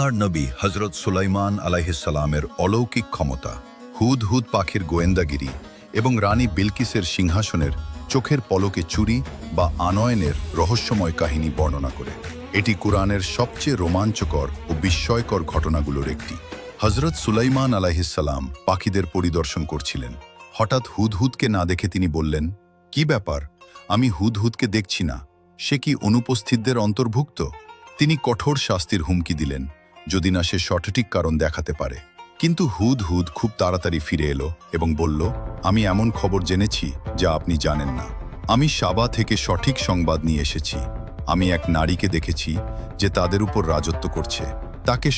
আল্লাহর নবী হজরত সুলাইমান আলাইহিসসালামের অলৌকিক ক্ষমতা, হুদহুদ পাখির গোয়েন্দাগিরি এবং রানী বিলকিসের সিংহাসনের চোখের পলকে চুরি বা আনয়নের রহস্যময় কাহিনী বর্ণনা করে। এটি কুরআনের সবচেয়ে রোমাঞ্চকর ও বিস্ময়কর ঘটনাগুলোর একটি। হজরত সুলাইমান আলাইহিসসালাম পাখিদের পরিদর্শন করছিলেন। হঠাৎ হুদহুদকে না দেখে তিনি বললেন, কি ব্যাপার, আমি হুদহুদকে দেখছি না, সে কি অনুপস্থিতদের অন্তর্ভুক্ত? তিনি কঠোর শাস্তির হুমকি দিলেন যদি না সে সঠিক কারণ দেখাতে পারে। কিন্তু হুদহুদ খুব তাড়াতাড়ি ফিরে এলো এবং বলল, আমি এমন খবর জেনেছি যা আপনি জানেন না। আমি সাবা থেকে সঠিক সংবাদ নিয়ে এসেছি। আমি এক নারীকে দেখেছি যে তাদের উপর রাজত্ব করছে। তাকে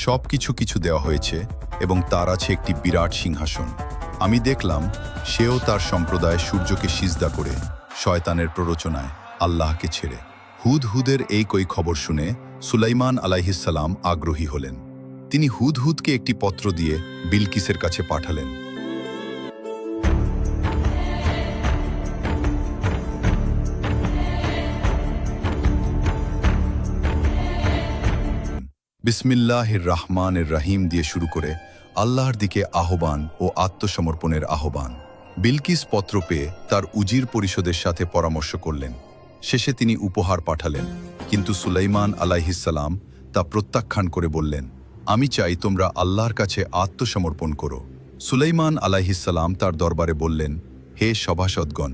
কিছু দেওয়া হয়েছে এবং তার আছে একটি বিরাট সিংহাসন। আমি দেখলাম সেও তার সম্প্রদায় সূর্যকে সিজদা করে শয়তানের প্ররোচনায় আল্লাহকে ছেড়ে। হুদহুদের এই খবর শুনে সুলাইমান আলাইহিসসালাম আগ্রহী হলেন। তিনি হুদহুদকে একটি পত্র দিয়ে বিলকিসের কাছে পাঠালেন। বিসমিল্লাহির রহমানির রহিম দিয়ে শুরু করে আল্লাহর দিকে আহ্বান ও আত্মসমর্পণের আহ্বান। বিলকিস পত্র পেয়ে তার উজির পরিষদের সাথে পরামর্শ করলেন। শেষে তিনি উপহার পাঠালেন, কিন্তু সুলাইমান আলাইহিসসালাম তা প্রত্যাখ্যান করে বললেন, আমি চাই তোমরা আল্লাহর কাছে আত্মসমর্পণ করো। সুলাইমান আলাইহিসসালাম তার দরবারে বললেন, হে সভাসদগণ,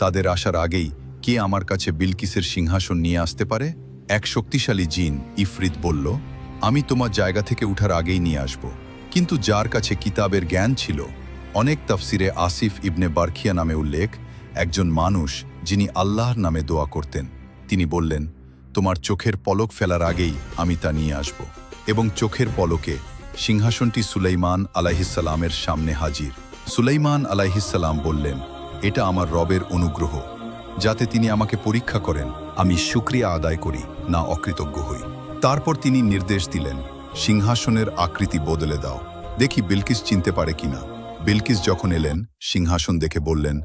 তাদের আসার আগেই কে আমার কাছে বিলকিসের সিংহাসন নিয়ে আসতে পারে? এক শক্তিশালী জিন ইফরিত বলল, আমি তোমার জায়গা থেকে উঠার আগেই নিয়ে আসব। কিন্তু যার কাছে কিতাবের জ্ঞান ছিল, অনেক তাফসিরে আসিফ ইবনে বারখিয়া নামে উল্লেখ, একজন মানুষ যিনি আল্লাহর নামে দোয়া করতেন, তিনি বললেন, তোমার চোখের পলক ফেলার আগেই আমি তা নিয়ে আসব। এবং চোখের পলকে সিংহাসনটি সুলাইমান আলাইহিসসালামের সামনে হাজির। সুলাইমান আলাইহিসসালাম বললেন, এটা আমার রবের অনুগ্রহ, যাতে তিনি আমাকে পরীক্ষা করেন আমি শুকরিয়া আদায় করি না অকৃতজ্ঞ হই। তারপর তিনি নির্দেশ দিলেন, সিংহাসনের আকৃতি বদলে দাও, দেখি বিলকিস চিনতে পারে কিনা। বিলকিস যখন এলেন, সিংহাসন দেখে বললেন,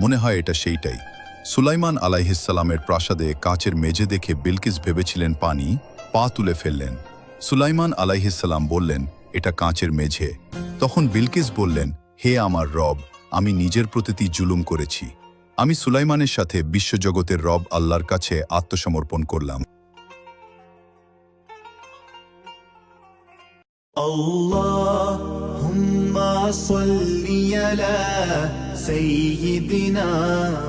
মনে হয় এটা সেইটাই। সুলাইমান আলাইহিসসালামের প্রাসাদে কাচের মেঝে দেখে বিলকিস ভেবেছিলেন পানি, পা তুলে ফেললেন। সুলাইমান আলাইহিসসালাম বললেন, এটা কাঁচের মেঝে। তখন বিলকিস বললেন, হে আমার রব, আমি নিজের প্রতি জুলুম করেছি। আমি সুলাইমানের সাথে বিশ্বজগতের রব আল্লাহর কাছে আত্মসমর্পণ করলাম। আল্লাহুম্মা সাল্লি আলা সাইয়্যিদিনা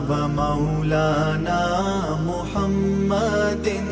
ওয়া মাওলানা মুহাম্মাদিন